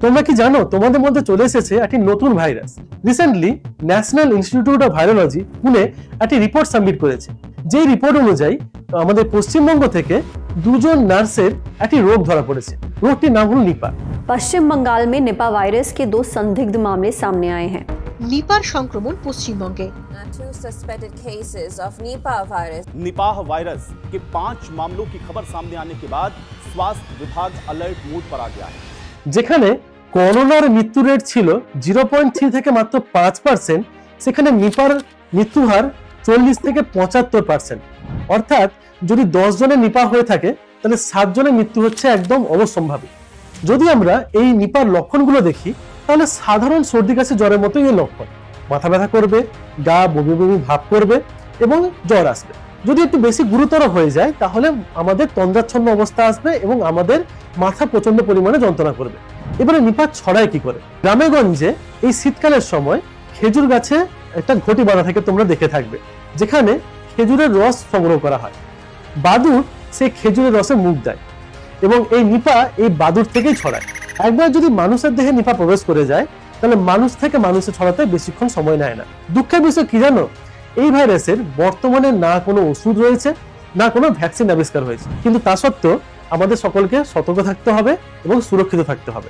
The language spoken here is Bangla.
তোমরা কি জানো তোমাদের মধ্যে চলে এসেছে একটি নতুন virus? Recently national institute of virology Pune একটি রিপোর্ট সাবমিট করেছে। যে রিপোর্ট অনুযায়ী আমাদের পশ্চিমবঙ্গ থেকে দুজন নার্সের একটি রোগ ধরা পড়েছে। রোগটির নাম হলো নিপা। पश्चिम बंगाल में निपा वायरस के 2 संदिग्ध मामले सामने आए हैं। निपार संक्रमण पश्चिमबंगे। Two suspected cases of Nipah virus. Nipah virus के 5 मामलों की खबर सामने आने के बाद स्वास्थ्य विभाग अलर्ट मोड पर आ गया है। যেখানে করোনার মৃত্যু রেট ছিল 0.3 থেকে মাত্র 5%, সেখানে নিপার মৃত্যু হার 40 থেকে 75%। অর্থাৎ যদি 10 জনের নিপা হয়ে থাকে তাহলে 7 জনের মৃত্যু হচ্ছে একদম অবশ্যম্ভাবী। যদি আমরা এই নিপার লক্ষণগুলো দেখি তাহলে সাধারণ সর্দি কাশি জ্বরের মতোই এই লক্ষণ। মাথা ব্যথা করবে, গা বমি বমি ভাব করবে এবং জ্বর আসবে। যদি একটু বেশি গুরুতর হয়ে যায় তাহলে আমাদের তন্দ্রাচ্ছন্ন অবস্থা আসবে এবং আমাদের মাথা প্রচন্ড পরিমাণে যন্ত্রণা করবে। এবারে নিপা ছড়ায় কি করে? গ্রামেগঞ্জে এই শীতকালের সময় খেজুর গাছে একটা ঘটি বাঁধা থেকে তোমরা দেখে থাকবে, যেখানে খেজুরের রস সংগ্রহ করা হয়। বাদুড় সেই খেজুরের রসে মুখ দেয় এবং এই নিপা এই বাদুড় থেকেই ছড়ায়। একবার যদি মানুষের দেহে নিপা প্রবেশ করে যায় তাহলে মানুষ থেকে মানুষে ছড়াতে বেশিক্ষণ সময় নেয় না। দুঃখের বিষয় কি জানো? এই ভাইরাসের বর্তমানে না কোনো ওষুধ রয়েছে, না কোনো ভ্যাকসিন আবিষ্কার হয়েছে। কিন্তু তা সত্ত্বেও আমাদের সকলকে সতর্ক থাকতে হবে এবং সুরক্ষিত থাকতে হবে।